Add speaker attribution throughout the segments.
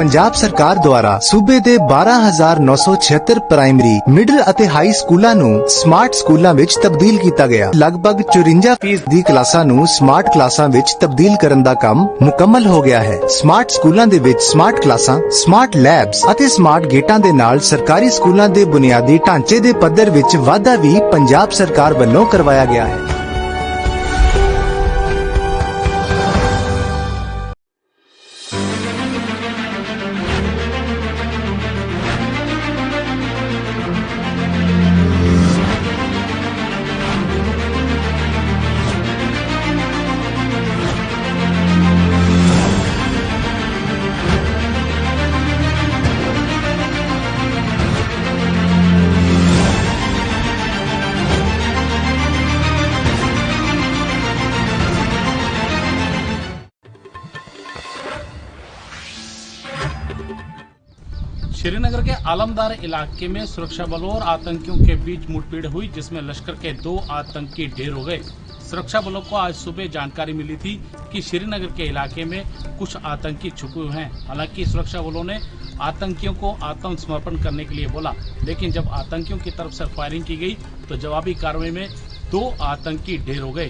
Speaker 1: पंजाब सरकार द्वारा सूबे दे 12,976 प्राइमरी मिडल ਅਤੇ हाई स्कूलों ਨੂੰ स्मार्ट स्कूलों ਵਿੱਚ तब्दील किया गया। लगभग 54% दी क्लासां ਨੂੰ स्मार्ट क्लासां ਵਿੱਚ तब्दील ਕਰਨ ਦਾ ਕੰਮ ਮੁਕੰਮਲ ਹੋ ਗਿਆ ਹੈ। स्मार्ट स्कूलों ਦੇ ਵਿੱਚ स्मार्ट क्लासां, स्मार्ट लैब्स ਅਤੇ स्मार्ट गेटां ਦੇ ਨਾਲ सरकारी स्कूलों ਦੇ बुनियादी ढांचे ਦੇ ਪੱਧਰ ਵਿੱਚ ਵਾਧਾ ਵੀ पंजाब सरकार ਵੱਲੋਂ करवाया गया है।
Speaker 2: श्रीनगर के आलमदार इलाके में सुरक्षा बलों और आतंकियों के बीच मुठभेड़ हुई, जिसमें लश्कर के 2 आतंकी ढेर हो गए। सुरक्षा बलों को आज सुबह जानकारी मिली थी कि श्रीनगर के इलाके में कुछ आतंकी छुपे हुए हैं। हालांकि सुरक्षा बलों ने आतंकियों को आत्मसमर्पण करने के लिए बोला, लेकिन जब आतंकियों की तरफ से फायरिंग की गई तो जवाबी कार्रवाई में 2 आतंकी ढेर हो गए।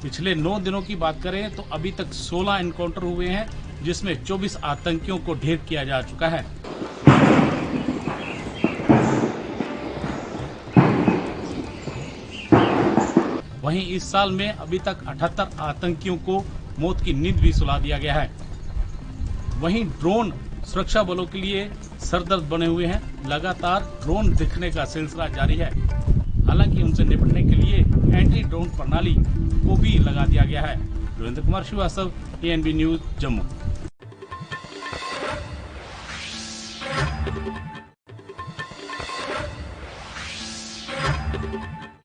Speaker 2: पिछले 9 दिनों की बात करें तो अभी तक 16 एनकाउंटर हुए हैं, जिसमें 24 आतंकियों को ढेर किया जा चुका है। वहीं इस साल में अभी तक 78 आतंकियों को मौत की नींद भी सुला दिया गया है। वहीं ड्रोन सुरक्षा बलों के लिए सरदर्द बने हुए हैं। लगातार ड्रोन दिखने का सिलसिला जारी है। हालांकि उनसे निपटने के लिए एंटी ड्रोन प्रणाली को भी लगा दिया गया है। Ravindra Kumar Shrivastava, ANB news, Jammu.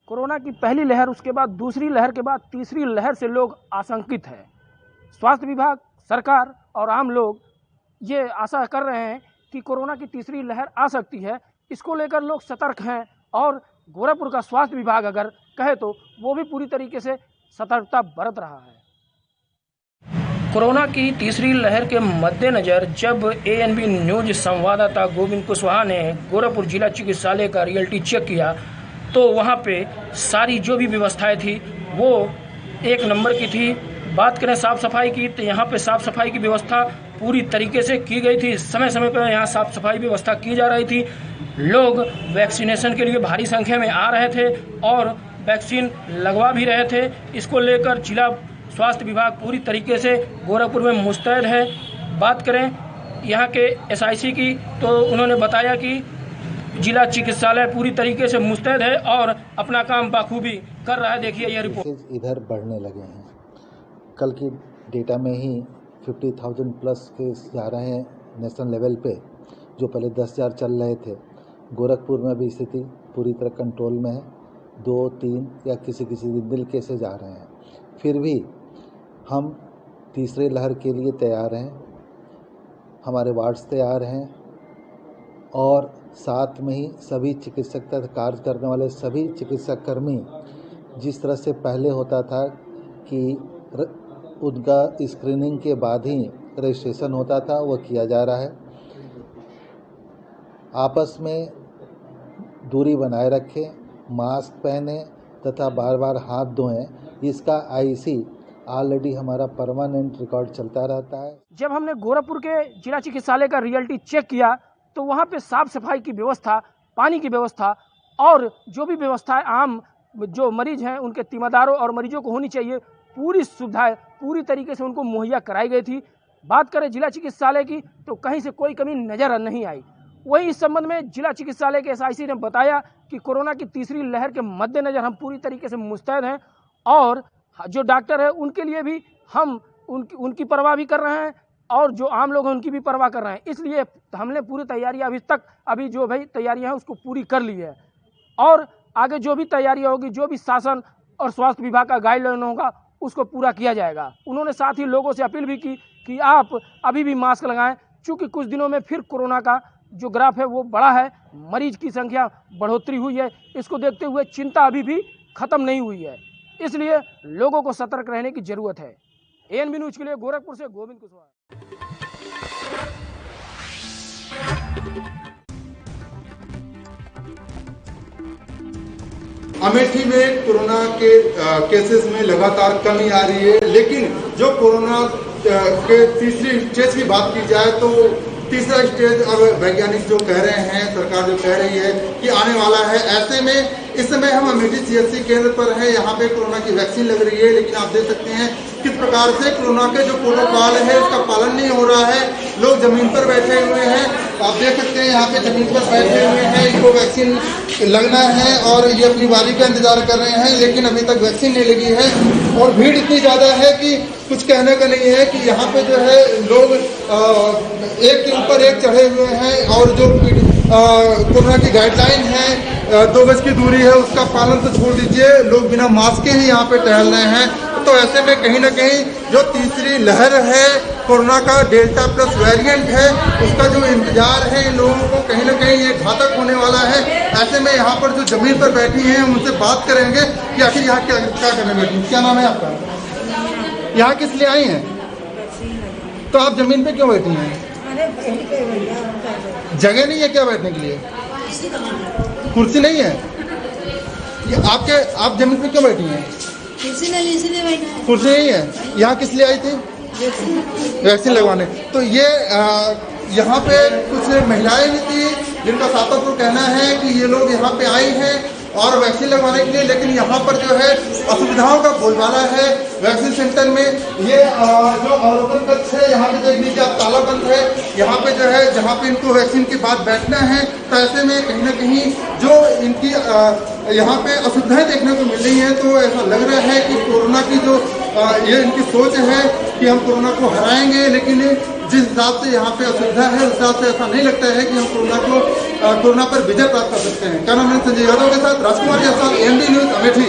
Speaker 3: Corona की पहली लहर, उसके बाद दूसरी लहर के बाद तीसरी लहर से लोग आशंकित हैं। स्वास्थ्य विभाग, सरकार और आम लोग ये आशा कर रहे हैं कि कोरोना की तीसरी लहर आ सकती है। इसको लेकर लोग सतर्क हैं और गोरखपुर का स्वास्थ्य विभाग अगर कहे तो वो भी पूरी तरीके से सतर्कता बरत रहा है। कोरोना की तीसरी लहर के मद्देनज़र जब ANB न्यूज संवाददाता गोविंद कुशवाहा ने गोरखपुर जिला चिकित्सालय का रियलिटी चेक किया तो वहाँ पे सारी जो भी व्यवस्थाएं थी वो एक नंबर की थी। बात करें साफ़ सफाई की तो यहाँ पे साफ़ सफाई की व्यवस्था पूरी तरीके से की गई थी। समय समय पर यहाँ साफ़ सफाई व्यवस्था की जा रही थी। लोग वैक्सीनेशन के लिए भारी संख्या में आ रहे थे और वैक्सीन लगवा भी रहे थे। इसको लेकर जिला स्वास्थ्य विभाग पूरी तरीके से गोरखपुर में मुस्तैद है। बात करें यहाँ के SIC की तो उन्होंने बताया कि जिला चिकित्सालय पूरी तरीके से मुस्तैद है और अपना काम बखूबी कर रहा है। देखिए यह रिपोर्ट।
Speaker 4: इधर बढ़ने लगे हैं। कल की डेटा में ही 50,000 प्लस केस जा रहे हैं नेशनल लेवल पे, जो पहले 10,000 चल रहे थे। गोरखपुर में भी स्थिति पूरी तरह कंट्रोल में है। 2-3 या किसी दिन केसेस आ रहे हैं। फिर भी हम तीसरे लहर के लिए तैयार हैं। हमारे वार्ड्स तैयार हैं और साथ में ही सभी चिकित्सक तथा कार्य करने वाले सभी चिकित्सक कर्मी, जिस तरह से पहले होता था कि उनका स्क्रीनिंग के बाद ही रजिस्ट्रेशन होता था, वह किया जा रहा है। आपस में दूरी बनाए रखें, मास्क पहने तथा बार बार हाथ धोएं। इसका IC ऑलरेडी हमारा परमानेंट रिकॉर्ड चलता रहता है।
Speaker 3: जब हमने गोरखपुर के जिला चिकित्सालय का रियलिटी चेक किया तो वहाँ पे साफ सफाई की व्यवस्था, पानी की व्यवस्था और जो भी व्यवस्थाएं आम जो मरीज हैं उनके तीमारदारों और मरीजों को होनी चाहिए, पूरी सुविधाएं पूरी तरीके से उनको मुहैया कराई गई थी। बात करें जिला चिकित्सालय की तो कहीं से कोई कमी नज़र नहीं आई। वहीं इस संबंध में जिला चिकित्सालय के SIC ने बताया कि कोरोना की तीसरी लहर के मद्देनज़र हम पूरी तरीके से मुस्तैद हैं और जो डॉक्टर है उनके लिए भी हम उनकी परवाह भी कर रहे हैं और जो आम लोग हैं उनकी भी परवाह कर रहे हैं। इसलिए हमने पूरी तैयारियां अभी जो भाई तैयारियां हैं उसको पूरी कर ली है और आगे जो भी तैयारियां होगी, जो भी शासन और स्वास्थ्य विभाग का गाइडलाइन होगा उसको पूरा किया जाएगा। उन्होंने साथ ही लोगों से अपील भी की कि आप अभी भी मास्क लगाएं, चूँकि कुछ दिनों में फिर कोरोना का जो ग्राफ है वो बढ़ा है, मरीज की संख्या बढ़ोतरी हुई है। इसको देखते हुए चिंता अभी भी खत्म नहीं हुई है, इसलिए लोगों को सतर्क रहने की जरूरत है। ANB न्यूज के लिए गोरखपुर से गोविंद कुशवाहा।
Speaker 5: अमेठी में कोरोना के केसेस में लगातार कमी आ रही है, लेकिन जो कोरोना के तीसरी स्टेज की बात की जाए तो तीसरा स्टेज अब वैज्ञानिक जो कह रहे हैं, सरकार जो कह रही है कि आने वाला है। ऐसे में इस समय हम अमेठी CHC केंद्र पर हैं, यहाँ पे कोरोना की वैक्सीन लग रही है, लेकिन आप देख सकते हैं किस प्रकार से कोरोना के जो प्रोटोकॉल है उसका पालन नहीं हो रहा है। लोग जमीन पर बैठे हुए हैं, आप देख सकते हैं यहाँ पे जमीन पर बैठे हुए हैं, इनको वैक्सीन लगना है और ये अपनी बारी का इंतजार कर रहे हैं, लेकिन अभी तक वैक्सीन नहीं लगी है। और भीड़ इतनी ज़्यादा है कि कुछ कहने का नहीं है कि यहाँ पे जो है लोग एक के ऊपर एक चढ़े हुए हैं और जो कोरोना की गाइडलाइन है 2 गज की दूरी है उसका पालन तो छोड़ दीजिए, लोग बिना मास्क के ही यहाँ पे टहल रहे हैं। तो ऐसे में कहीं ना कहीं जो तीसरी लहर है कोरोना का डेल्टा प्लस वेरिएंट है उसका जो इंतजार है इन लोगों को कहीं ना कहीं ये घातक होने वाला है। ऐसे में यहाँ पर जो जमीन पर बैठी हैं उनसे बात करेंगे कि आखिर यहाँ क्या करने बैठी। क्या नाम है आपका? यहाँ किस लिए आई हैं? तो आप जमीन पे क्यों बैठी हैं? जगह नहीं है क्या बैठने के लिए? कुर्सी नहीं है? ये आप जमीन पे क्यों बैठी हैं?
Speaker 6: कुर्सी
Speaker 5: नहीं है। यहाँ किस लिए आई थी? वैक्सीन लगवाने। तो ये यहाँ पे कुछ महिलाएं भी थी जिनका सातों कहना है कि ये लोग यहाँ पे आई हैं और वैक्सीन लगवाने के लिए, लेकिन यहाँ पर जो है असुविधाओं का बोलबाला है। वैक्सीन सेंटर में ये जो अवलोकन कक्ष है यहाँ पे देख लीजिए आप, ताला बंद है। यहाँ पे जो है जहाँ पे इनको वैक्सीन के बाद बैठना है, तो ऐसे में कहीं ना कहीं जो इनकी यहाँ पे असुविधाएं देखने को मिल रही हैं, तो ऐसा लग रहा है कि कोरोना की जो ये इनकी सोच है कि हम कोरोना को हराएंगे, लेकिन जिस हिसाब से यहाँ पे असुविधा है उस हिसाब से ऐसा नहीं लगता है कि हम कोरोना पर विजय प्राप्त कर सकते हैं। कैमरामैन संजय यादव के साथ राजकुमार जायसवाल, AMD न्यूज, अमेठी।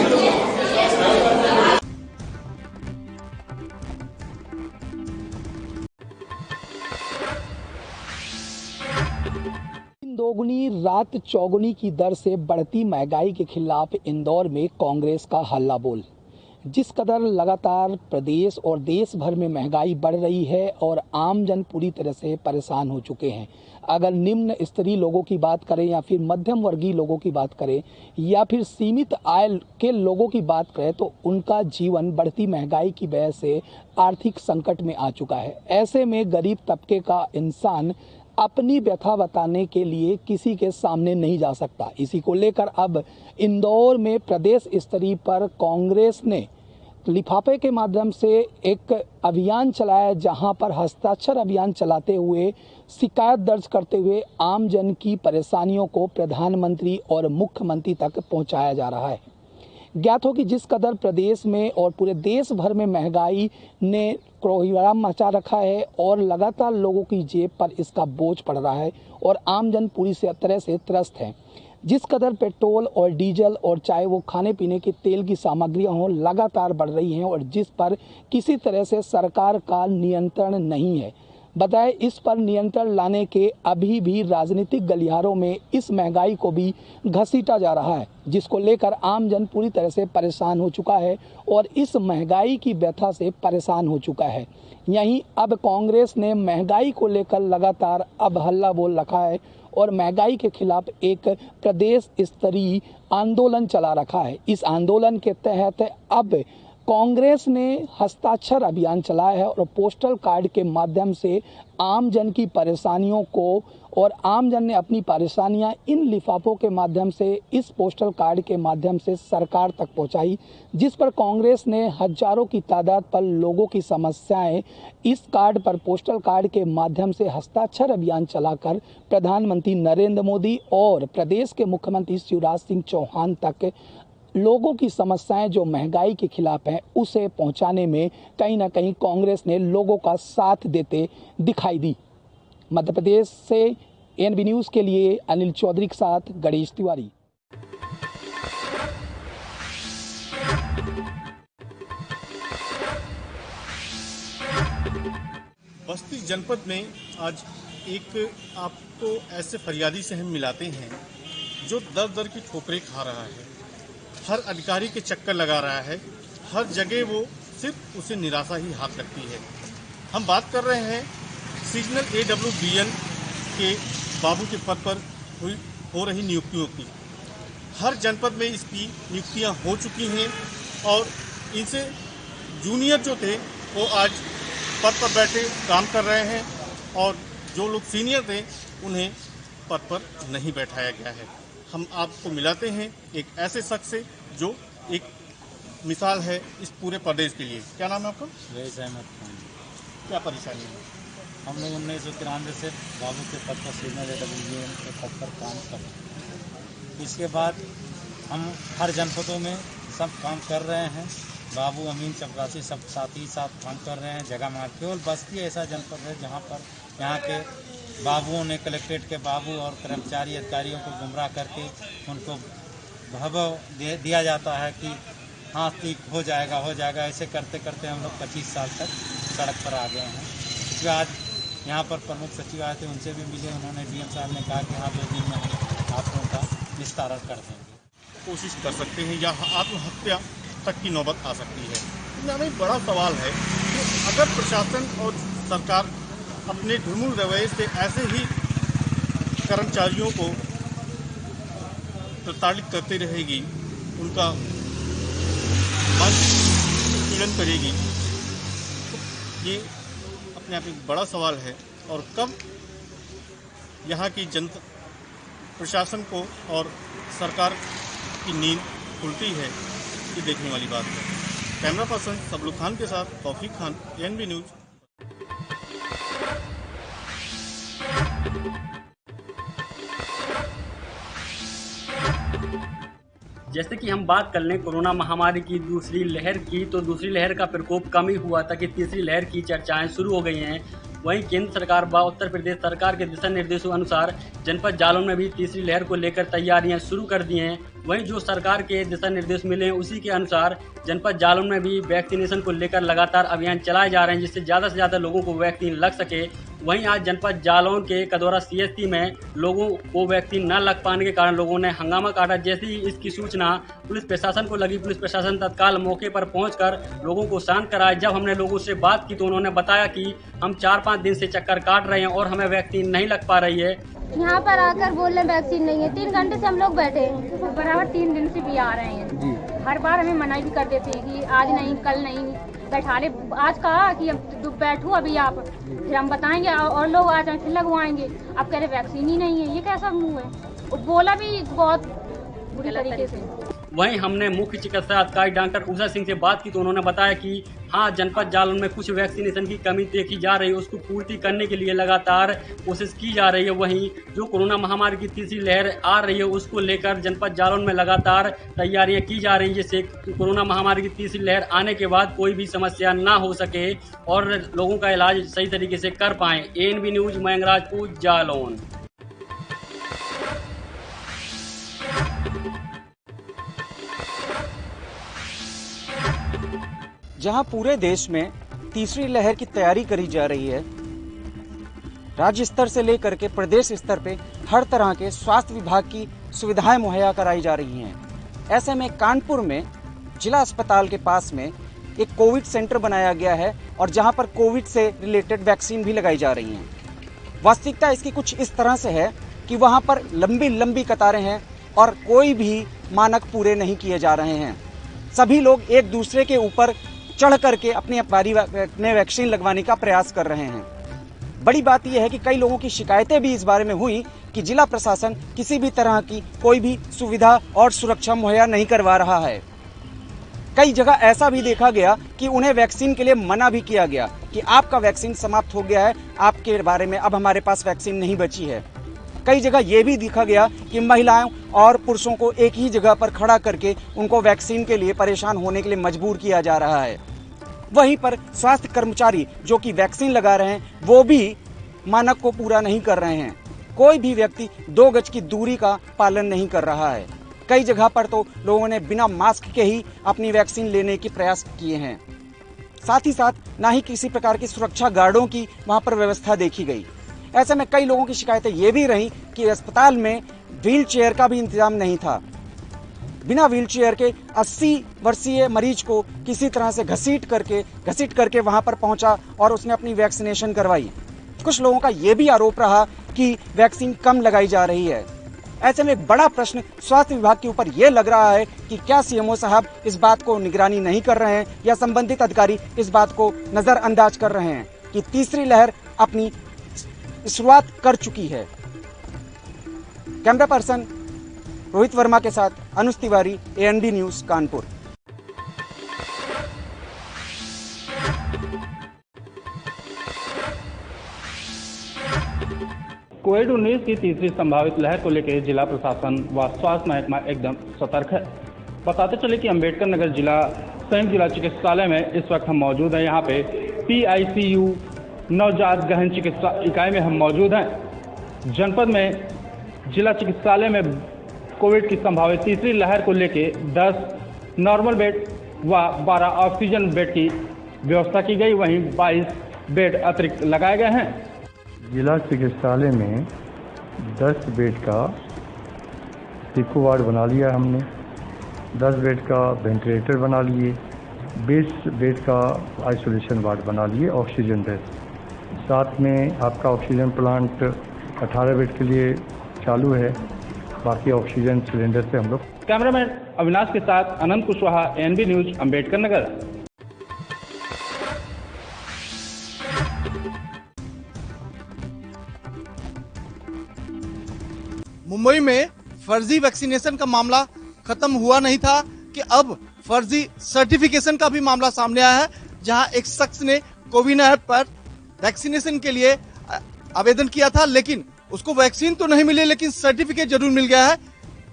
Speaker 3: दोगुनी रात चौगुनी की दर से बढ़ती महंगाई के खिलाफ इंदौर में कांग्रेस का हल्ला बोल। जिस कदर लगातार प्रदेश और देश भर में महंगाई बढ़ रही है और आम जन पूरी तरह से परेशान हो चुके हैं। अगर निम्न स्तरीय लोगों की बात करें या फिर मध्यम वर्गीय लोगों की बात करें या फिर सीमित आय के लोगों की बात करें तो उनका जीवन बढ़ती महंगाई की वजह से आर्थिक संकट में आ चुका है। ऐसे में गरीब तबके का इंसान अपनी व्यथा बताने के लिए किसी के सामने नहीं जा सकता। इसी को लेकर अब इंदौर में प्रदेश स्तरीय पर कांग्रेस ने लिफाफे के माध्यम से एक अभियान चलाया, जहां पर हस्ताक्षर अभियान चलाते हुए शिकायत दर्ज करते हुए आम जन की परेशानियों को प्रधानमंत्री और मुख्यमंत्री तक पहुंचाया जा रहा है। ज्ञात हो कि जिस कदर प्रदेश में और पूरे देश भर में महंगाई ने कोहराम मचा रखा है और लगातार लोगों की जेब पर इसका बोझ पड़ रहा है और आम जन पूरी तरह से त्रस्त है। जिस कदर पेट्रोल और डीजल और चाहे वो खाने पीने के तेल की सामग्रियां हों लगातार बढ़ रही हैं और जिस पर किसी तरह से सरकार का नियंत्रण नहीं है। बताएं, इस पर नियंत्रण लाने के अभी भी राजनीतिक गलियारों में इस महंगाई को भी घसीटा जा रहा है, जिसको लेकर आम जन पूरी तरह से परेशान हो चुका है और इस महंगाई की व्यथा से परेशान हो चुका है। यहीं अब कांग्रेस ने महंगाई को लेकर लगातार अब हल्ला बोल रखा है और महंगाई के खिलाफ एक प्रदेश स्तरीय आंदोलन चला रखा है। इस आंदोलन के तहत अब कांग्रेस ने हस्ताक्षर अभियान चलाया है और पोस्टल कार्ड के माध्यम से आम जन की परेशानियों को और आम जन ने अपनी परेशानियां इन लिफाफों के माध्यम से इस पोस्टल कार्ड के माध्यम से सरकार तक पहुंचाई, जिस पर कांग्रेस ने हजारों की तादाद पर लोगों की समस्याएं इस कार्ड पर पोस्टल कार्ड के माध्यम से हस्ताक्षर अभियान चलाकर प्रधानमंत्री नरेंद्र मोदी और प्रदेश के मुख्यमंत्री शिवराज सिंह चौहान तक लोगों की समस्याएं जो महंगाई के खिलाफ है उसे पहुंचाने में कहीं ना कहीं कांग्रेस ने लोगों का साथ देते दिखाई दी। मध्य प्रदेश से ANB न्यूज़ के लिए अनिल चौधरी के साथ गणेश तिवारी।
Speaker 7: बस्ती जनपद में आज एक आपको ऐसे फरियादी से हम मिलाते हैं जो दर दर की ठोकरें खा रहा है, हर अधिकारी के चक्कर लगा रहा है, हर जगह वो सिर्फ उसे निराशा ही हाथ लगती है। हम बात कर रहे हैं सीजनल AWBN के बाबू के पद पर हो रही नियुक्तियों की। हर जनपद में इसकी नियुक्तियां हो चुकी हैं और इनसे जूनियर जो थे वो आज पद पर बैठे काम कर रहे हैं और जो लोग सीनियर थे उन्हें पद पर नहीं बैठाया गया है। हम आपको मिलाते हैं एक ऐसे शख्स से जो एक मिसाल है इस पूरे प्रदेश के लिए। क्या नाम है आपका?
Speaker 6: रईस अहमद खान।
Speaker 7: क्या परेशानी है?
Speaker 6: हम लोग 1993 से बाबू के पद पर सीनियर AWM के पद पर काम कर रहे हैं। इसके बाद हम हर जनपदों में सब काम कर रहे हैं। बाबू, अमीन, चपरासी सब साथ ही साथ काम कर रहे हैं जगह में। केवल बस्ती ऐसा जनपद है जहाँ पर यहाँ के बाबुओं ने, कलेक्ट्रेट के बाबू और कर्मचारी अधिकारियों को गुमराह करके उनको भव दिया जाता है कि हाँ ठीक हो जाएगा। ऐसे करते करते हम लोग 25 साल तक सड़क पर आ गए हैं। इसलिए आज यहाँ पर प्रमुख सचिव आए थे, उनसे भी मिले। उन्होंने DM साहब ने कहा कि हाँ 2 दिन में आप लोगों का निस्तारण कर देंगे।
Speaker 7: कोशिश कर सकते हैं या आत्महत्या तक की नौबत आ सकती है। इसमें एक बड़ा सवाल है कि अगर प्रशासन और सरकार अपने ढुलमुल रवैये से ऐसे ही कर्मचारियों को प्रताड़ित करते रहेगी, उनका उत्पीड़न करेगी, तो ये अपने आप एक बड़ा सवाल है। और कब यहाँ की जनता, प्रशासन को और सरकार की नींद खुलती है, ये देखने वाली बात है। कैमरा पर्सन सबलू खान के साथ तौफीक खान, ANB न्यूज।
Speaker 8: जैसे कि हम बात कर लें कोरोना महामारी की दूसरी लहर की, तो दूसरी लहर का प्रकोप कम ही हुआ था कि तीसरी लहर की चर्चाएं शुरू हो गई हैं। वहीं केंद्र सरकार व उत्तर प्रदेश सरकार के दिशा निर्देशों अनुसार जनपद जालौन में भी तीसरी लहर को लेकर तैयारियां शुरू कर दी हैं। वहीं जो सरकार के दिशा निर्देश मिले हैं उसी के अनुसार जनपद जालौन में भी वैक्सीनेशन को लेकर लगातार अभियान चलाए जा रहे हैं, जिससे ज़्यादा से ज़्यादा लोगों को वैक्सीन लग सके। वहीं आज जनपद जालौन के कदौरा CHC में लोगों को वैक्सीन न लग पाने के कारण लोगों ने हंगामा काटा। जैसे ही इसकी सूचना पुलिस प्रशासन को लगी, पुलिस प्रशासन तत्काल मौके पर पहुंचकर लोगों को शांत कराया। जब हमने लोगों से बात की तो उन्होंने बताया कि हम 4-5 दिन से चक्कर काट रहे हैं और हमें वैक्सीन नहीं लग पा रही है।
Speaker 9: यहाँ पर आकर बोल रहे वैक्सीन नहीं है। 3 घंटे से हम लोग बैठे हैं, बराबर 3 दिन से भी आ रहे हैं जी। हर बार हमें मना भी कर देते हैं कि आज नहीं, कल नहीं, बैठा ले। आज कहा कि बैठो अभी आप, फिर हम बताएंगे और लोग आ जाए फिर लगवाएंगे। अब कह रहे वैक्सीन ही नहीं है, ये कैसा मुँह है? बोला भी बहुत बुरी तरीके से।
Speaker 8: वहीं हमने मुख्य चिकित्सा अधिकारी डॉक्टर उषा सिंह से बात की तो उन्होंने बताया कि हाँ, जनपद जालौन में कुछ वैक्सीनेशन की कमी देखी जा रही है, उसको पूर्ति करने के लिए लगातार कोशिश की जा रही है। वहीं जो कोरोना महामारी की तीसरी लहर आ रही है उसको लेकर जनपद जालौन में लगातार तैयारियां की जा रही हैं, जिससे कोरोना महामारी की तीसरी लहर आने के बाद कोई भी समस्या ना हो सके और लोगों का इलाज सही तरीके से कर पाएं। ANB news, Mayangrajpur, Jalaun.
Speaker 10: जहां पूरे देश में तीसरी लहर की तैयारी करी जा रही है, राज्य स्तर से लेकर के प्रदेश स्तर पे हर तरह के स्वास्थ्य विभाग की सुविधाएं मुहैया कराई जा रही हैं। ऐसे में कानपुर में जिला अस्पताल के पास में एक कोविड सेंटर बनाया गया है और जहां पर कोविड से रिलेटेड वैक्सीन भी लगाई जा रही हैं। वास्तविकता इसकी कुछ इस तरह से है कि वहां पर लंबी लंबी कतारें हैं और कोई भी मानक पूरे नहीं किए जा रहे हैं। सभी लोग एक दूसरे के ऊपर चढ़ करके अपनी वैक्सीन लगवाने का प्रयास कर रहे हैं। बड़ी बात यह है कि कई लोगों की शिकायतें भी इस बारे में हुई कि जिला प्रशासन किसी भी तरह की कोई भी सुविधा और सुरक्षा मुहैया नहीं करवा रहा है। कई जगह ऐसा भी देखा गया कि उन्हें वैक्सीन के लिए मना भी किया गया कि आपका वैक्सीन समाप्त हो गया है, आपके बारे में अब हमारे पास वैक्सीन नहीं बची है। कई जगह यह भी देखा गया कि महिलाओं और पुरुषों को एक ही जगह पर खड़ा करके उनको वैक्सीन के लिए परेशान होने के लिए मजबूर किया जा रहा है। वहीं पर स्वास्थ्य कर्मचारी जो कि वैक्सीन लगा रहे हैं वो भी मानक को पूरा नहीं कर रहे हैं। कोई भी व्यक्ति 2 गज की दूरी का पालन नहीं कर रहा है। कई जगह पर तो लोगों ने बिना मास्क के ही अपनी वैक्सीन लेने के प्रयास किए हैं। साथ ही साथ ना ही किसी प्रकार की सुरक्षा गार्डों की वहां पर व्यवस्था देखी गई। ऐसे में कई लोगों की शिकायतें ये भी रही कि अस्पताल में व्हील चेयर का भी इंतजाम नहीं था। बिना व्हील चेयर के 80 वर्षीय मरीज को किसी तरह से घसीट करके वहां पर पहुंचा और उसने अपनी वैक्सीनेशन करवाई। कुछ लोगों का ये भी आरोप रहा कि वैक्सीन कम लगाई जा रही है। ऐसे में एक बड़ा प्रश्न स्वास्थ्य विभाग के ऊपर ये लग रहा है कि क्या सीएमओ साहब इस बात को निगरानी नहीं कर रहे हैं या संबंधित अधिकारी इस बात को नजरअंदाज कर रहे हैं कि तीसरी लहर अपनी शुरुआत कर चुकी है। कैमरा पर्सन रोहित वर्मा के साथ अनुज तिवारी, ANB न्यूज, कानपुर।
Speaker 11: कोविड-19 की तीसरी संभावित लहर को लेकर जिला प्रशासन व स्वास्थ्य महकमा एकदम सतर्क है। बताते चले कि अंबेडकर नगर जिला संयुक्त जिला चिकित्सालय में इस वक्त हम मौजूद हैं। यहाँ पे PICU नवजात गहन चिकित्सा इकाई में हम मौजूद हैं। जनपद में जिला चिकित्सालय में कोविड की संभावित तीसरी लहर को लेकर 10 नॉर्मल बेड व 12 ऑक्सीजन बेड की व्यवस्था की गई, वहीं 22 बेड अतिरिक्त लगाए गए हैं।
Speaker 12: जिला चिकित्सालय में 10 बेड का पिको वार्ड बना लिया हमने, 10 बेड का वेंटिलेटर बना लिए, 20 बेड का आइसोलेशन वार्ड बना लिए, ऑक्सीजन बेड, साथ में आपका ऑक्सीजन प्लांट 18 बेड के लिए चालू है, बाकी ऑक्सीजन सिलेंडर से हम लोग।
Speaker 11: कैमरामैन अविनाश के साथ अनंत कुशवाहा, ANB न्यूज, अंबेडकर नगर।
Speaker 13: मुंबई में फर्जी वैक्सीनेशन का मामला खत्म हुआ नहीं था कि अब फर्जी सर्टिफिकेशन का भी मामला सामने आया है, जहां एक शख्स ने कोविन ऐप पर वैक्सीनेशन के लिए आवेदन किया था, लेकिन उसको वैक्सीन तो नहीं मिली, लेकिन सर्टिफिकेट जरूर मिल गया है।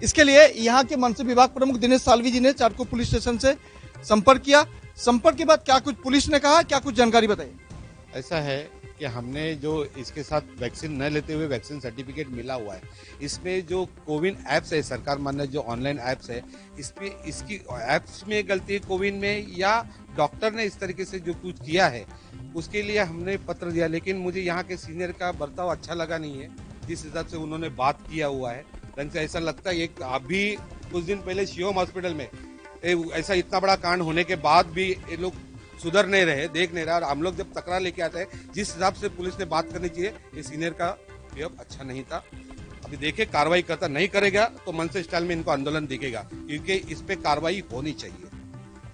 Speaker 13: इसके लिए यहाँ के मनसे विभाग प्रमुख दिनेश साल्वी जी ने चारकोप पुलिस स्टेशन से संपर्क किया। संपर्क के बाद क्या कुछ पुलिस ने कहा, क्या कुछ जानकारी बताइए।
Speaker 14: ऐसा है कि हमने जो इसके साथ वैक्सीन न लेते हुए वैक्सीन सर्टिफिकेट मिला हुआ है, इसमें जो कोविन ऐप्स है, सरकार मान्य जो ऑनलाइन ऐप्स है, इसमें इसकी ऐप्स में गलती है कोविन में, या डॉक्टर ने इस तरीके से जो कुछ किया है उसके लिए हमने पत्र दिया। लेकिन मुझे यहाँ के सीनियर का बर्ताव अच्छा लगा नहीं है, जिस हिसाब से उन्होंने बात किया हुआ है। ढंग से ऐसा लगता है एक अभी कुछ दिन पहले शिवम हॉस्पिटल में ऐसा इतना बड़ा कांड होने के बाद भी ये लोग सुधर नहीं रहे, देख नहीं रहा। और हम लोग जब तकरार लेके आते हैं, जिस हिसाब से पुलिस ने बात करनी चाहिए, ये सीनियर का बिहेव अच्छा नहीं था। अभी देखे कार्रवाई करता नहीं करेगा तो मनसे स्टाइल में इनको आंदोलन दिखेगा, क्योंकि इस पे कार्रवाई होनी चाहिए।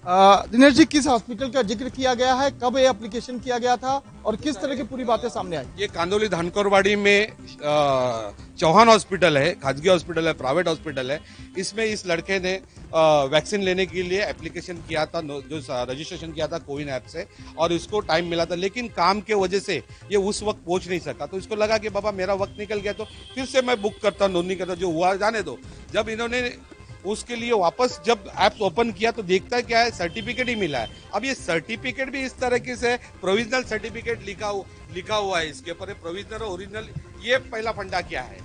Speaker 13: दिनेश जी, किस हॉस्पिटल का जिक्र किया गया है, कब ये एप्लीकेशन किया गया था और किस तरह की पूरी बातें सामने आई?
Speaker 14: ये कांदोली धानकोरवाड़ी में चौहान हॉस्पिटल है, खाजगी हॉस्पिटल है, प्राइवेट हॉस्पिटल है। इसमें इस लड़के ने वैक्सीन लेने के लिए एप्लीकेशन किया था, जो रजिस्ट्रेशन किया था कोविन ऐप से, और इसको टाइम मिला था, लेकिन काम के वजह से ये उस वक्त पहुंच नहीं सका। तो इसको लगा कि बाबा मेरा वक्त निकल गया तो फिर से मैं बुक करता, नोंदनी करता, जो हुआ जाने दो। जब इन्होंने उसके लिए वापस जब ऐप्स ओपन किया तो देखता है क्या है, सर्टिफिकेट ही मिला है। अब ये सर्टिफिकेट भी इस तरीके से प्रोविजनल सर्टिफिकेट लिखा हुआ है, इसके ऊपर प्रोविजनल और ओरिजिनल, ये पहला फंडा क्या है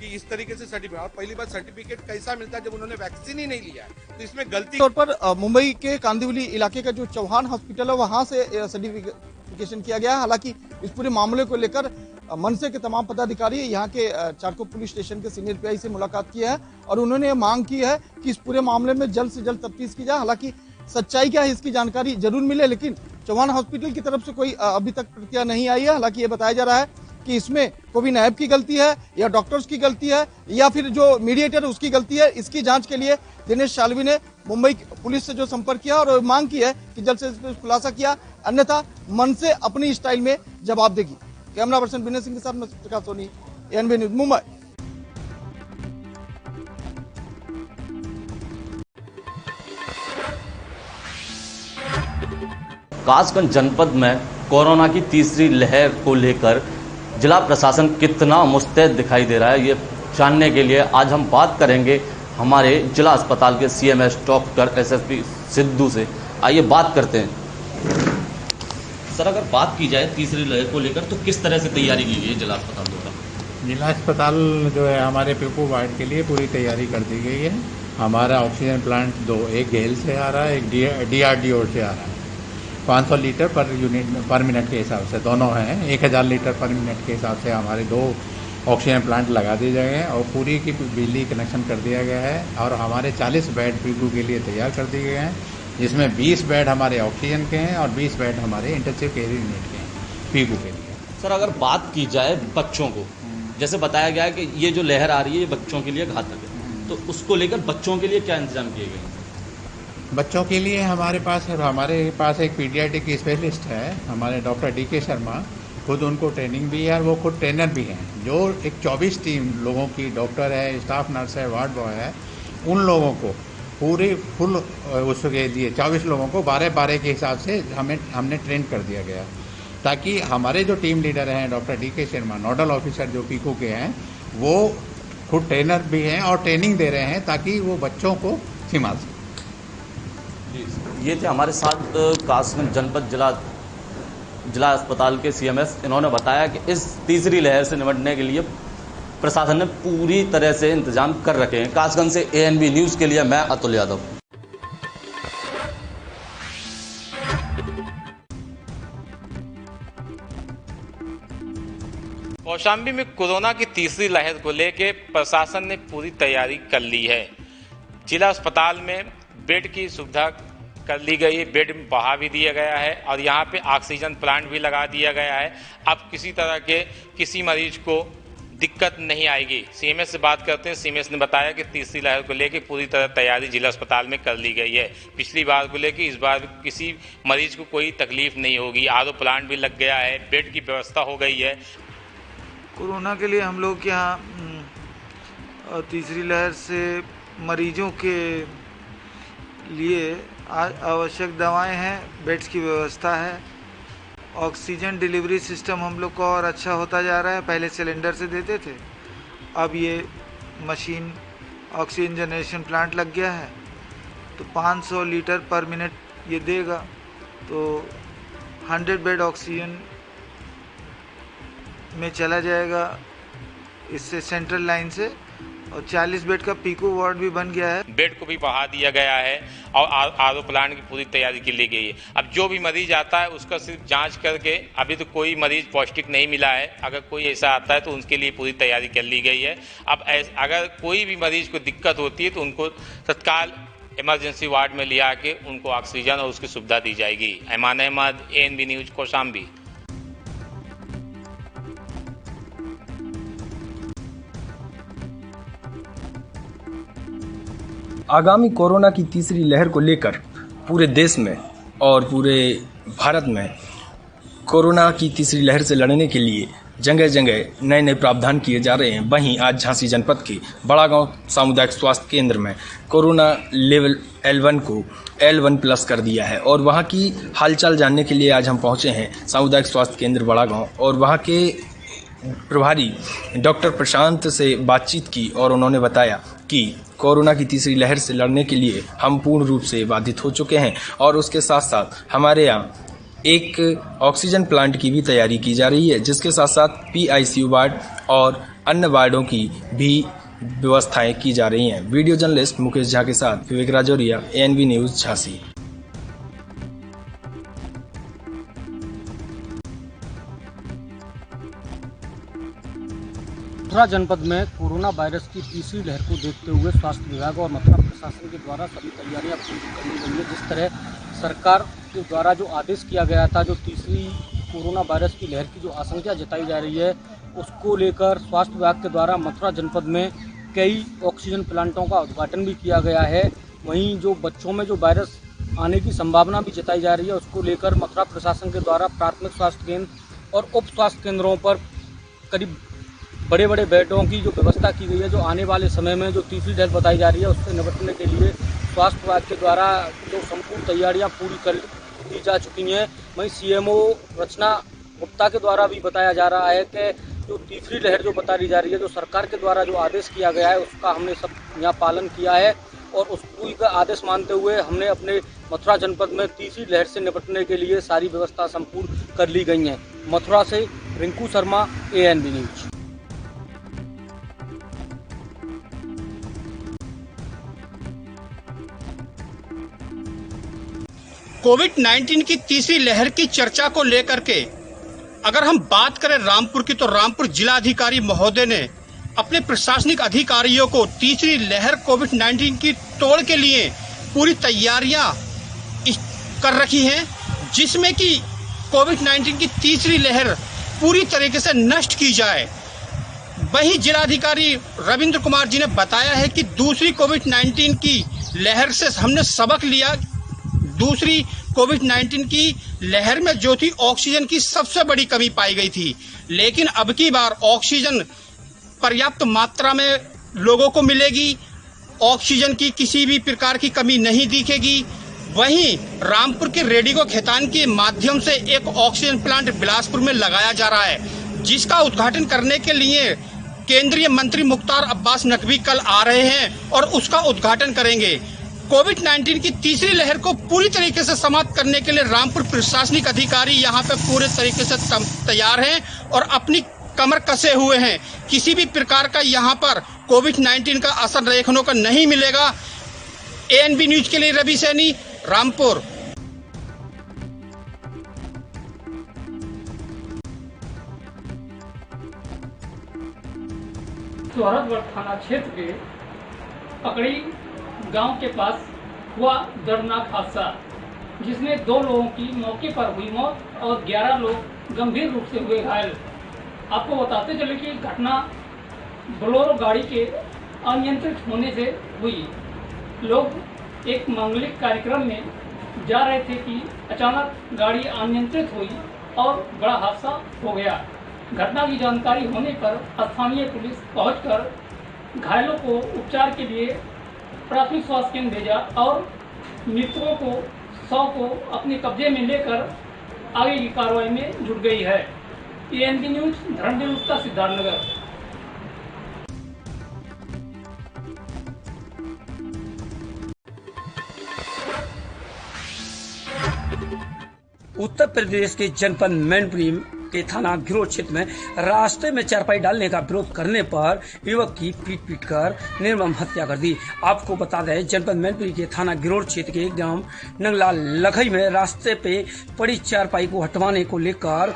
Speaker 14: कि इस तरीके से सर्टिफिकेट। और पहली बार सर्टिफिकेट कैसा मिलता है जब उन्होंने वैक्सीन ही नहीं लिया है, तो इसमें गलती
Speaker 13: तौर पर मुंबई के कांदिवली इलाके का जो चौहान हॉस्पिटल है, वहां से सर्टिफिकेशन किया गया है। हालांकि इस पूरे मामले को लेकर मनसे के तमाम पदाधिकारी यहाँ के चारकोप पुलिस स्टेशन के सीनियर PI से मुलाकात की है और उन्होंने ये मांग की है कि इस पूरे मामले में जल्द से जल्द तफ्तीश की जाए। हालांकि सच्चाई क्या है इसकी जानकारी जरूर मिले, लेकिन चौहान हॉस्पिटल की तरफ से कोई अभी तक प्रतिक्रिया नहीं आई है। हालांकि ये बताया जा रहा है कि इसमें कोविन ऐप की गलती है या डॉक्टर्स की गलती है या फिर जो मीडिएटर है उसकी गलती है। इसकी जांच के लिए दिनेश साल्वी ने मुंबई पुलिस से जो संपर्क किया और मांग की है कि जल्द से जल्द खुलासा किया, अन्यथा मनसे अपनी स्टाइल में जवाब देगी। कैमरा पर्सन विनय सिंह के साथ मैं प्रकाश सोनी, ANB न्यूज, मुंबई।
Speaker 15: कासगंज जनपद में कोरोना की तीसरी लहर को लेकर जिला प्रशासन कितना मुस्तैद दिखाई दे रहा है, ये जानने के लिए आज हम बात करेंगे हमारे जिला अस्पताल के CMS डॉक्टर SSP सिद्धू से। आइए बात करते हैं। सर, अगर बात की जाए तीसरी लहर को लेकर तो किस तरह से तैयारी की गई है जिला अस्पताल द्वारा?
Speaker 16: जिला अस्पताल जो है हमारे पिको वार्ड के लिए पूरी तैयारी कर दी गई है। हमारा ऑक्सीजन प्लांट एक गेल से आ रहा है, एक DRDO से आ रहा है। 500 लीटर पर मिनट के हिसाब से दोनों हैं। 1000 लीटर पर मिनट के हिसाब से हमारे 2 ऑक्सीजन प्लांट लगा दिए गए हैं और पूरी की बिजली कनेक्शन कर दिया गया है। और हमारे 40 बेड पीकू के लिए तैयार कर दिए गए हैं, जिसमें 20 बेड हमारे ऑक्सीजन के हैं और 20 बेड हमारे इंटेंसिव केयर यूनिट के हैं पीकू के लिए।
Speaker 15: सर, अगर बात की जाए बच्चों को, जैसे बताया गया है कि ये जो लहर आ रही है ये बच्चों के लिए घातक है, तो उसको लेकर बच्चों के लिए क्या इंतजाम किए गए?
Speaker 16: बच्चों के लिए हमारे पास एक पीडियाट्रिक स्पेशलिस्ट है, हमारे डॉक्टर DK शर्मा, खुद उनको ट्रेनिंग भी है और वो खुद ट्रेनर भी हैं। जो एक 24 टीम लोगों की, डॉक्टर है, स्टाफ नर्स है, वार्ड बॉय है, उन लोगों को पूरे फुल उसके दिए 24 लोगों को 12-12 के हिसाब से हमने ट्रेन कर दिया गया, ताकि हमारे जो टीम लीडर हैं doctor DK Sharma, nodal officer जो पीकू के हैं, वो खुद ट्रेनर भी हैं और ट्रेनिंग दे रहे हैं ताकि वो बच्चों को संभाल सकें।
Speaker 15: ये थे हमारे साथ कासगंज जनपद जिला अस्पताल के CMS। इन्होंने बताया कि इस तीसरी लहर से निपटने के लिए प्रशासन ने पूरी तरह से इंतजाम कर रखे हैं। कासगंज से ANB न्यूज़ के लिए मैं अतुल यादव।
Speaker 17: कौशाम्बी में कोरोना की तीसरी लहर को लेकर प्रशासन ने पूरी तैयारी कर ली है। जिला अस्पताल में बेड की सुविधा कर ली गई है, बेड बढ़ा भी दिया गया है और यहाँ पे ऑक्सीजन प्लांट भी लगा दिया गया है। अब किसी तरह के किसी मरीज को दिक्कत नहीं आएगी। CMS से बात करते हैं। CMS ने बताया कि तीसरी लहर को लेकर पूरी तरह तैयारी जिला अस्पताल में कर ली गई है। पिछली बार को लेकर इस बार किसी मरीज को कोई तकलीफ नहीं होगी। RO प्लांट भी लग गया है, बेड की व्यवस्था हो गई है।
Speaker 18: कोरोना के लिए हम लोग के यहाँ तीसरी लहर से मरीजों के लिए आवश्यक दवाएं हैं, बेड्स की व्यवस्था है, ऑक्सीजन डिलीवरी सिस्टम हम लोग को और अच्छा होता जा रहा है। पहले सिलेंडर से देते थे, अब ये मशीन ऑक्सीजन जनरेशन प्लांट लग गया है, तो 500 लीटर पर मिनट ये देगा, तो 100 बेड ऑक्सीजन में चला जाएगा इससे सेंट्रल लाइन से, और 40 बेड का पीको वार्ड भी बन गया है।
Speaker 17: बेड को भी बढ़ा दिया गया है और RO प्लांट की पूरी तैयारी की ली गई है। अब जो भी मरीज आता है उसका सिर्फ जांच करके, अभी तो कोई मरीज पॉजिटिव नहीं मिला है, अगर कोई ऐसा आता है तो उनके लिए पूरी तैयारी कर ली गई है। अब अगर कोई भी मरीज को दिक्कत होती है तो उनको तत्काल इमरजेंसी वार्ड में ले आके उनको ऑक्सीजन और उसकी सुविधा दी जाएगी। Aiman Ahmed, ANB news, Kaushambi.
Speaker 3: आगामी कोरोना की तीसरी लहर को लेकर पूरे देश में और पूरे भारत में कोरोना की तीसरी लहर से लड़ने के लिए जगह जगह नए नए प्रावधान किए जा रहे हैं। वहीं आज झांसी जनपद के बड़ा गांव सामुदायिक स्वास्थ्य केंद्र में कोरोना लेवल L1 को L1+ कर दिया है और वहां की हालचाल जानने के लिए आज हम पहुंचे हैं सामुदायिक स्वास्थ्य केंद्र बड़ा गांव और वहां के प्रभारी डॉक्टर प्रशांत से बातचीत की और उन्होंने बताया कि कोरोना की तीसरी लहर से लड़ने के लिए हम पूर्ण रूप से बाधित हो चुके हैं और उसके साथ साथ हमारे यहाँ एक ऑक्सीजन प्लांट की भी तैयारी की जा रही है, जिसके साथ साथ PICU वार्ड और अन्य वार्डों की भी व्यवस्थाएं की जा रही हैं। वीडियो जर्नलिस्ट मुकेश झा के साथ विवेक राजौरिया, ANB न्यूज़, झांसी।
Speaker 8: मथुरा जनपद में कोरोना वायरस की तीसरी लहर को देखते हुए स्वास्थ्य विभाग और मथुरा प्रशासन के द्वारा सभी तैयारियां पूरी कर ली गई है। जिस तरह सरकार के द्वारा जो आदेश किया गया था, जो तीसरी कोरोना वायरस की लहर की जो आशंका जताई जा रही है, उसको लेकर स्वास्थ्य विभाग के द्वारा मथुरा जनपद में कई ऑक्सीजन प्लांटों का उद्घाटन भी किया गया है। वहीं जो बच्चों में जो वायरस आने की संभावना भी जताई जा रही है, उसको लेकर मथुरा प्रशासन के द्वारा प्राथमिक स्वास्थ्य केंद्र और उप स्वास्थ्य केंद्रों पर करीब बड़े बड़े बेडों की जो व्यवस्था की गई है। जो आने वाले समय में जो तीसरी लहर बताई जा रही है, उससे निपटने के लिए स्वास्थ्य विभाग के द्वारा जो संपूर्ण तैयारियां पूरी कर दी जा चुकी हैं। वहीं CMO रचना गुप्ता के द्वारा भी बताया जा रहा है कि जो तीसरी लहर जो बता दी जा रही है, जो सरकार के द्वारा जो आदेश किया गया है, उसका हमने सब यहाँ पालन किया है और उस पूरी का आदेश मानते हुए हमने अपने मथुरा जनपद में तीसरी लहर से निपटने के लिए सारी व्यवस्था संपूर्ण कर ली गई हैं। मथुरा से रिंकू शर्मा, ANB न्यूज।
Speaker 13: कोविड-19 की तीसरी लहर की चर्चा को लेकर के अगर हम बात करें रामपुर की, तो रामपुर जिलाधिकारी महोदय ने अपने प्रशासनिक अधिकारियों को तीसरी लहर कोविड-19 की तोड़ के लिए पूरी तैयारियां कर रखी हैं, जिसमें कि कोविड-19 की तीसरी लहर पूरी तरीके से नष्ट की जाए। वहीं जिलाधिकारी रविंद्र कुमार जी ने बताया है कि दूसरी कोविड-19 की लहर से हमने सबक लिया। दूसरी कोविड-19 की लहर में जो थी ऑक्सीजन की सबसे बड़ी कमी पाई गई थी, लेकिन अब की बार ऑक्सीजन पर्याप्त मात्रा में लोगों को मिलेगी। ऑक्सीजन की किसी भी प्रकार की कमी नहीं दिखेगी। वहीं रामपुर के रेडिको खैतान के माध्यम से एक ऑक्सीजन प्लांट बिलासपुर में लगाया जा रहा है, जिसका उद्घाटन करने के लिए केंद्रीय मंत्री मुख्तार अब्बास नकवी कल आ रहे हैं और उसका उद्घाटन करेंगे। कोविड-19 की तीसरी लहर को पूरी तरीके से समाप्त करने के लिए रामपुर प्रशासनिक अधिकारी यहाँ पे पूरे तरीके से तैयार हैं और अपनी कमर कसे हुए हैं। किसी भी प्रकार का यहाँ पर कोविड-19 का असर देखने को नहीं मिलेगा। ANB न्यूज के लिए रवि सैनी, रामपुर।
Speaker 3: सोहरतगढ़ थाना क्षेत्र के पकड़ी गांव के पास हुआ दर्दनाक हादसा, जिसमें 2 लोगों की मौके पर हुई मौत और 11 लोग गंभीर रूप से हुए घायल। आपको बताते चले कि घटना बोलेरो गाड़ी के अनियंत्रित होने से हुई। लोग एक मांगलिक कार्यक्रम में जा रहे थे कि अचानक गाड़ी अनियंत्रित हुई और बड़ा हादसा हो गया। घटना की जानकारी होने पर स्थानीय पुलिस पहुंचकर घायलों को उपचार के लिए प्राथमिक स्वास्थ्य केंद्र भेजा और मृतकों को 100 को अपने कब्जे में लेकर आगे की कार्रवाई में जुट गई है। ANB news, Dharmveer Gupta, Siddharthnagar.
Speaker 19: उत्तर प्रदेश के जनपद मैनपुरी के थाना गिरोह क्षेत्र में रास्ते में चारपाई डालने का विरोध करने पर युवक की पीट कर निर्मम हत्या कर दी। आपको बता दें, जनपद मैनपुरी के थाना गिरोह क्षेत्र के ग्राम नंगला लखई में रास्ते पे पड़ी चारपाई को हटवाने को लेकर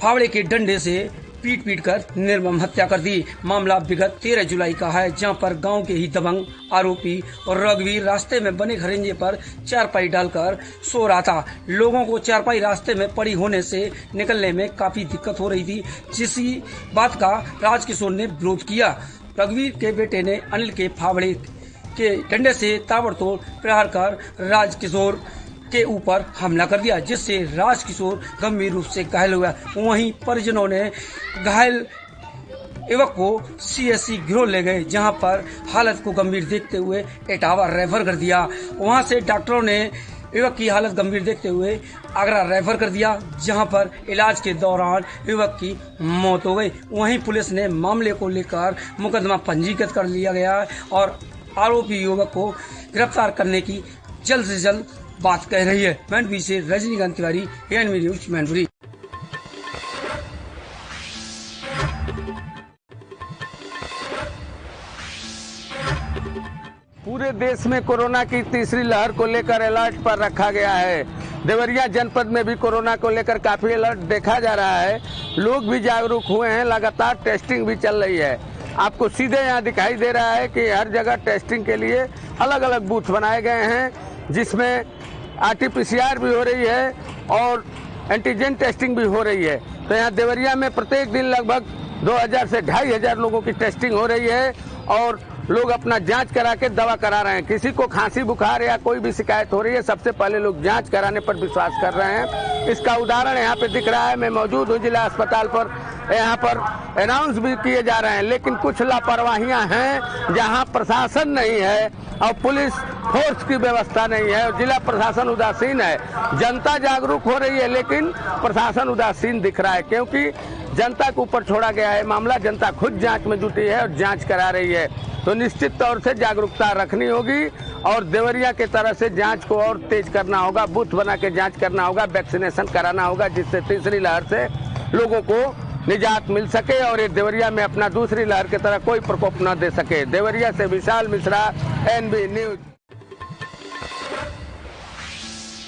Speaker 19: फावड़े के डंडे से पीट कर निर्मम हत्या कर दी। मामला विगत 13 जुलाई का है, जहां पर गांव के ही दबंग आरोपी और रघुवीर रास्ते में बने खरेंजे पर चारपाई डालकर सो रहा था। लोगों को चारपाई रास्ते में पड़ी होने से निकलने में काफी दिक्कत हो रही थी, जिसी बात का राजकिशोर ने विरोध किया। रघुवीर के बेटे ने अनिल के फावड़े के डंडे से ताबड़तोड़ प्रहार कर राजकिशोर के ऊपर हमला कर दिया, जिससे राजकिशोर गंभीर रूप से घायल हुआ। वहीं परिजनों ने घायल युवक को CSC गिरोह ले गए, जहां पर हालत को गंभीर देखते हुए इटावा रेफर कर दिया। वहां से डॉक्टरों ने युवक की हालत गंभीर देखते हुए आगरा रेफर कर दिया, जहां पर इलाज के दौरान युवक की मौत हो गई। वहीं पुलिस ने मामले को लेकर मुकदमा पंजीकृत कर लिया गया और आरोपी युवक को गिरफ्तार करने की जल्द से जल्द बात कह रही है। मैनपुरी से रजनीकांत तिवारी, ANB न्यूज, मैनपुरी।
Speaker 20: पूरे देश में कोरोना की तीसरी लहर को लेकर अलर्ट पर रखा गया है। देवरिया जनपद में भी कोरोना को लेकर काफी अलर्ट देखा जा रहा है। लोग भी जागरूक हुए हैं, लगातार टेस्टिंग भी चल रही है। आपको सीधे यहाँ दिखाई दे रहा है कि हर जगह टेस्टिंग के लिए अलग अलग बूथ बनाए गए हैं, जिसमें RT-PCR भी हो रही है और एंटीजन टेस्टिंग भी हो रही है। तो यहाँ देवरिया में प्रत्येक दिन लगभग 2000 से 2500 लोगों की टेस्टिंग हो रही है और लोग अपना जांच करा के दवा करा रहे हैं। किसी को खांसी बुखार या कोई भी शिकायत हो रही है, सबसे पहले लोग जांच कराने पर विश्वास कर रहे हैं। इसका उदाहरण यहाँ पे दिख रहा है। मैं मौजूद हूँ जिला अस्पताल पर, यहाँ पर अनाउंस भी किए जा रहे हैं, लेकिन कुछ लापरवाहियां हैं जहाँ प्रशासन नहीं है और पुलिस फोर्स की व्यवस्था नहीं है और जिला प्रशासन उदासीन है। जनता जागरूक हो रही है, लेकिन प्रशासन उदासीन दिख रहा है, क्योंकि जनता के ऊपर छोड़ा गया है मामला। जनता खुद जांच में जुटी है और जांच करा रही है। तो निश्चित तौर से जागरूकता रखनी होगी और देवरिया के तरह से जांच को और तेज करना होगा, बूथ बना के जांच करना होगा, वैक्सीनेशन कराना होगा, जिससे तीसरी लहर से लोगों को निजात मिल सके और ये देवरिया में अपना दूसरी लहर की तरह कोई प्रकोप न दे सके। देवरिया से विशाल मिश्रा, ANB न्यूज।